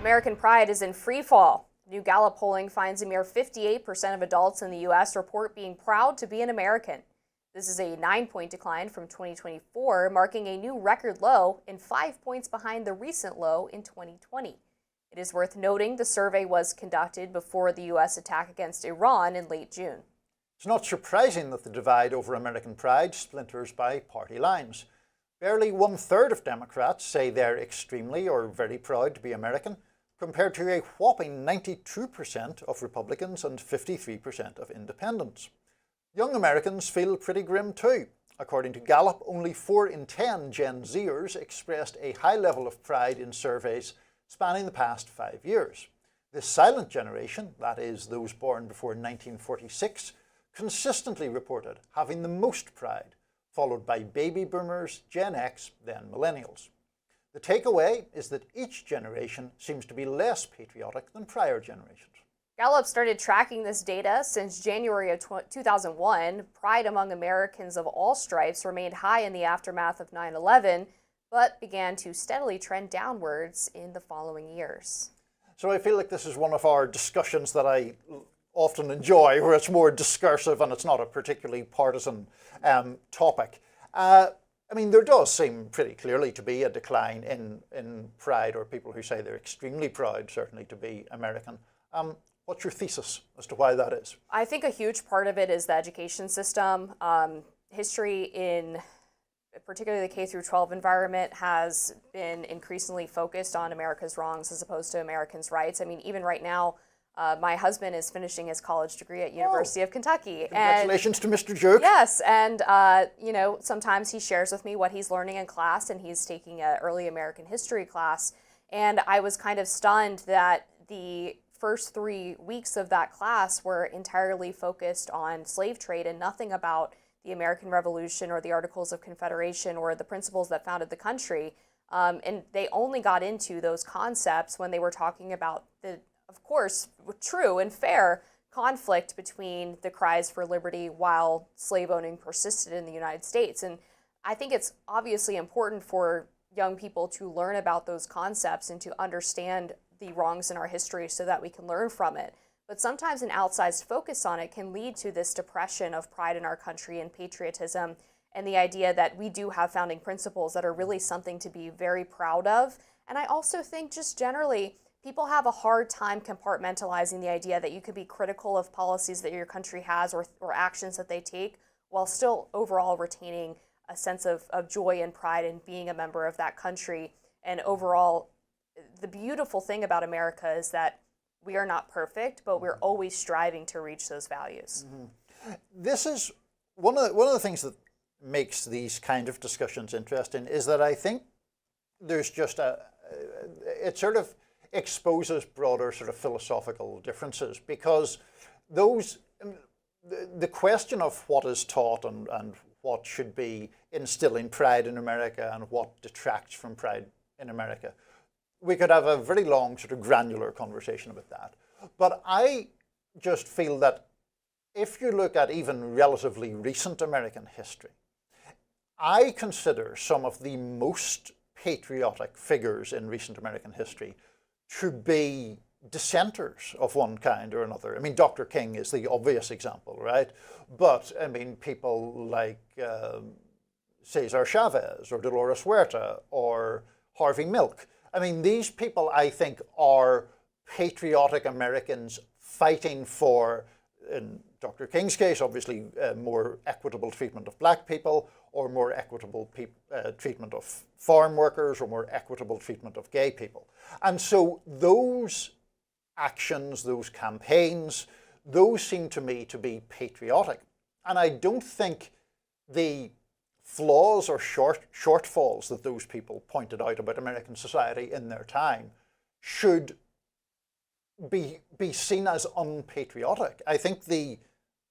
American pride is in free fall. New Gallup polling finds a mere 58% of adults in the U.S. report being proud to be an American. This is a 9-point decline from 2024, marking a new record low and 5 points behind the recent low in 2020. It is worth noting the survey was conducted before the U.S. attack against Iran in late June. It's not surprising that the divide over American pride splinters by party lines. Barely 1/3 of Democrats say they're extremely or very proud to be American, compared to a whopping 92% of Republicans and 53% of independents. Young Americans feel pretty grim too. According to Gallup, only 4 in 10 Gen Zers expressed a high level of pride in surveys spanning the past 5 years. The silent generation, that is, those born before 1946, consistently reported having the most pride, followed by baby boomers, Gen X, then millennials. The takeaway is that each generation seems to be less patriotic than prior generations. Gallup started tracking this data since January of 2001. Pride among Americans of all stripes remained high in the aftermath of 9/11, but began to steadily trend downwards in the following years. So I feel like this is one of our discussions that I often enjoy, where it's more discursive and it's not a particularly partisan topic. I mean, there does seem pretty clearly to be a decline in pride, or people who say they're extremely proud, certainly, to be American. What's your thesis as to why that is? I think a huge part of it is the education system. History in particularly the K through 12 environment has been increasingly focused on America's wrongs as opposed to Americans' rights. I mean, even right now, my husband is finishing his college degree at University of Kentucky. Congratulations to Mr. Jerk. Yes, and you know, sometimes he shares with me what he's learning in class, and he's taking an early American history class. And I was kind of stunned that the first 3 weeks of that class were entirely focused on slave trade and nothing about the American Revolution or the Articles of Confederation or the principles that founded the country. And they only got into those concepts when they were talking about the, of course, true and fair conflict between the cries for liberty while slave owning persisted in the United States. And I think it's obviously important for young people to learn about those concepts and to understand the wrongs in our history so that we can learn from it. But sometimes an outsized focus on it can lead to this depression of pride in our country and patriotism, and the idea that we do have founding principles that are really something to be very proud of. And I also think just generally, people have a hard time compartmentalizing the idea that you could be critical of policies that your country has or actions that they take while still overall retaining a sense of joy and pride in being a member of that country. And overall, the beautiful thing about America is that we are not perfect, but we're always striving to reach those values. Mm-hmm. This is one of the things that makes these kind of discussions interesting, is that I think there's just it sort of exposes broader sort of philosophical differences, because the question of what is taught and what should be instilling pride in America and what detracts from pride in America, we could have a very long sort of granular conversation about that. But I just feel that if you look at even relatively recent American history, I consider some of the most patriotic figures in recent American history to be dissenters of one kind or another. I mean, Dr. King is the obvious example, right? But, I mean, people like Cesar Chavez or Dolores Huerta or Harvey Milk. I mean, these people, I think, are patriotic Americans fighting for, in Dr. King's case, obviously, more equitable treatment of black people, or more equitable treatment of farm workers, or more equitable treatment of gay people. And so those actions, those campaigns, those seem to me to be patriotic. And I don't think the flaws or shortfalls that those people pointed out about American society in their time should be seen as unpatriotic. I think the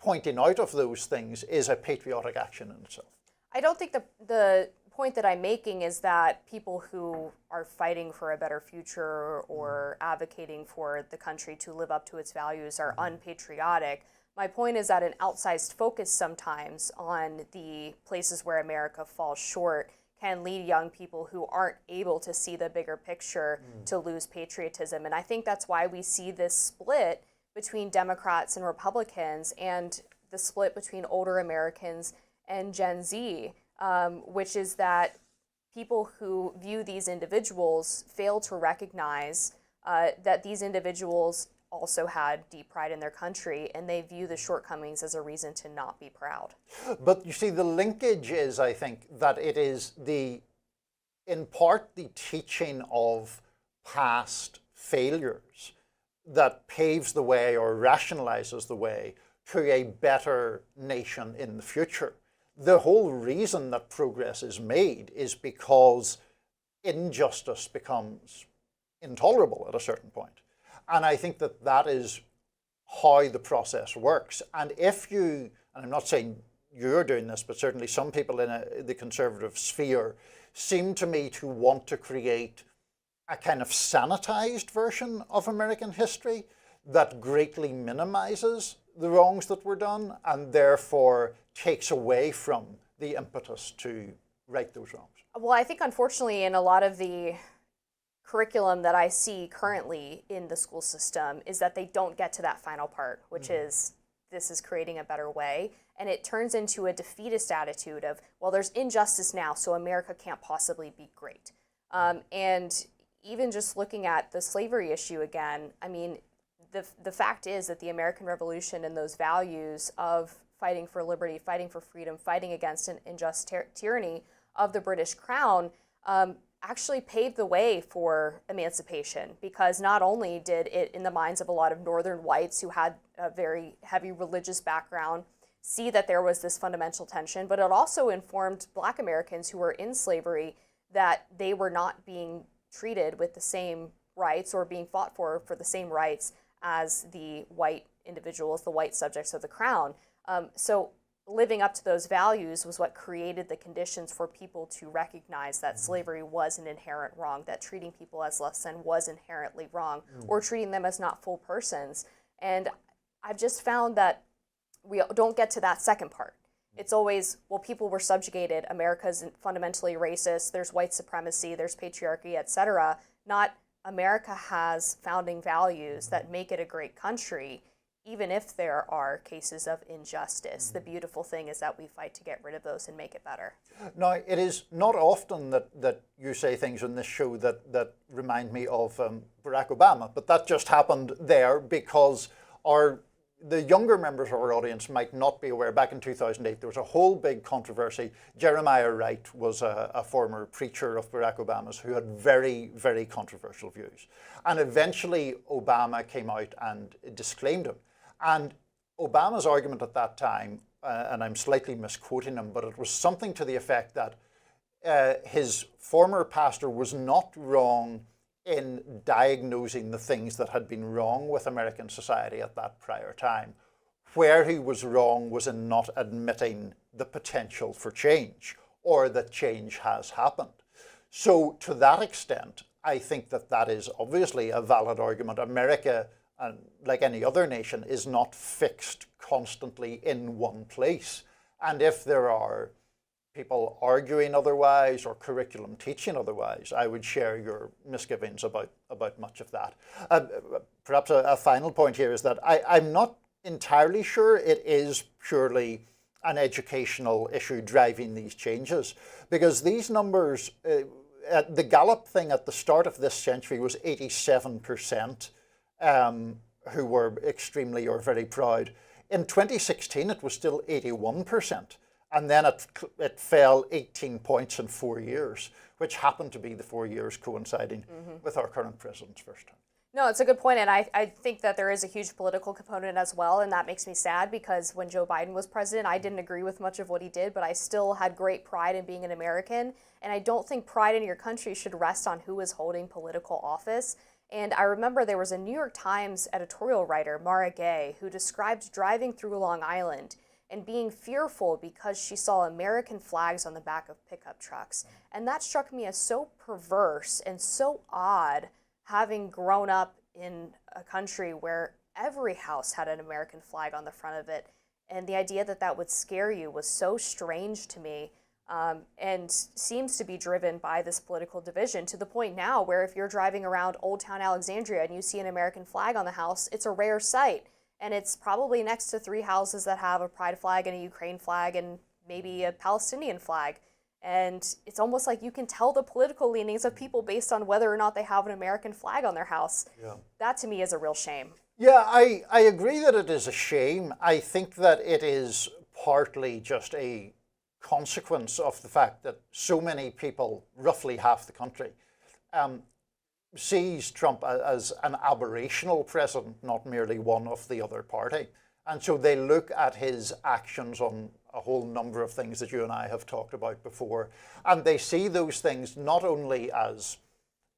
pointing out of those things is a patriotic action in itself. I don't think the point that I'm making is that people who are fighting for a better future or advocating for the country to live up to its values are unpatriotic. My point is that an outsized focus sometimes on the places where America falls short can lead young people who aren't able to see the bigger picture to lose patriotism. And I think that's why we see this split between Democrats and Republicans, and the split between older Americans and Gen Z, which is that people who view these individuals fail to recognize that these individuals also had deep pride in their country, and they view the shortcomings as a reason to not be proud. But you see, the linkage is, I think, that it is in part the teaching of past failures that paves the way or rationalizes the way to a better nation in the future. The whole reason that progress is made is because injustice becomes intolerable at a certain point. And I think that that is how the process works. And if you, and I'm not saying you're doing this, but certainly some people in the conservative sphere seem to me to want to create a kind of sanitized version of American history that greatly minimizes the wrongs that were done and therefore takes away from the impetus to right those wrongs. Well, I think unfortunately in a lot of the curriculum that I see currently in the school system is that they don't get to that final part, which is this is creating a better way. And it turns into a defeatist attitude of, well, there's injustice now, so America can't possibly be great. And even just looking at the slavery issue again, I mean, the fact is that the American Revolution and those values of fighting for liberty, fighting for freedom, fighting against an unjust tyranny of the British Crown actually paved the way for emancipation, because not only did it, in the minds of a lot of northern whites who had a very heavy religious background, see that there was this fundamental tension, but it also informed Black Americans who were in slavery that they were not being treated with the same rights or being fought for the same rights as the white individuals, the white subjects of the crown. So living up to those values was what created the conditions for people to recognize that slavery was an inherent wrong, that treating people as less than was inherently wrong, or treating them as not full persons. And I've just found that we don't get to that second part. It's always, well, people were subjugated, America's fundamentally racist, there's white supremacy, there's patriarchy, etc. Not America has founding values that make it a great country, even if there are cases of injustice. The beautiful thing is that we fight to get rid of those and make it better. Now, it is not often that you say things on this show that remind me of Barack Obama, but that just happened there because the younger members of our audience might not be aware. Back in 2008, there was a whole big controversy. Jeremiah Wright was a former preacher of Barack Obama's who had very, very controversial views. And eventually, Obama came out and disclaimed him. And Obama's argument at that time, and I'm slightly misquoting him, but it was something to the effect that his former pastor was not wrong in diagnosing the things that had been wrong with American society at that prior time. Where he was wrong was in not admitting the potential for change, or that change has happened. So to that extent, I think that is obviously a valid argument. America, like any other nation, is not fixed constantly in one place. And if there are people arguing otherwise or curriculum teaching otherwise, I would share your misgivings about much of that. Perhaps a final point here is that I'm not entirely sure it is purely an educational issue driving these changes, because these numbers, the Gallup thing at the start of this century was 87% who were extremely or very proud. In 2016, it was still 81%. And then it fell 18 points in 4 years, which happened to be the 4 years coinciding with our current president's first term. No, it's a good point, and I think that there is a huge political component as well, and that makes me sad because when Joe Biden was president, I didn't agree with much of what he did, but I still had great pride in being an American, and I don't think pride in your country should rest on who is holding political office. And I remember there was a New York Times editorial writer, Mara Gay, who described driving through Long Island and being fearful because she saw American flags on the back of pickup trucks. And that struck me as so perverse and so odd, having grown up in a country where every house had an American flag on the front of it. And the idea that that would scare you was so strange to me. and seems to be driven by this political division, to the point now where if you're driving around Old Town Alexandria and you see an American flag on the house, it's a rare sight. And it's probably next to 3 houses that have a pride flag and a Ukraine flag and maybe a Palestinian flag. And it's almost like you can tell the political leanings of people based on whether or not they have an American flag on their house. Yeah. That to me is a real shame. Yeah, I agree that it is a shame. I think that it is partly just a consequence of the fact that so many people, roughly half the country, sees Trump as an aberrational president, not merely one of the other party. And so they look at his actions on a whole number of things that you and I have talked about before, and they see those things not only as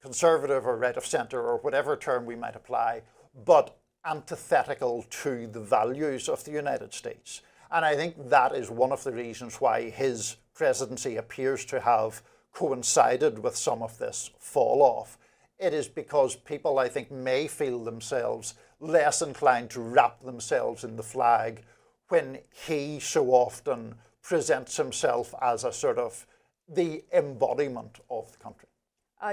conservative or right of centre or whatever term we might apply, but antithetical to the values of the United States. And I think that is one of the reasons why his presidency appears to have coincided with some of this fall off. It is because people, I think, may feel themselves less inclined to wrap themselves in the flag when he so often presents himself as a sort of the embodiment of the country.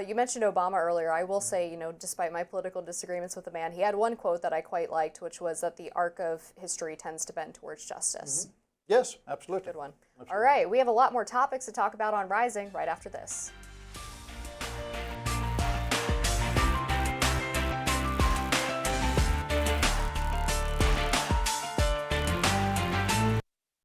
You mentioned Obama earlier. I will say, you know, despite my political disagreements with the man, he had one quote that I quite liked, which was that the arc of history tends to bend towards justice. Yes, absolutely. Good one. Absolutely. All right, we have a lot more topics to talk about on Rising right after this.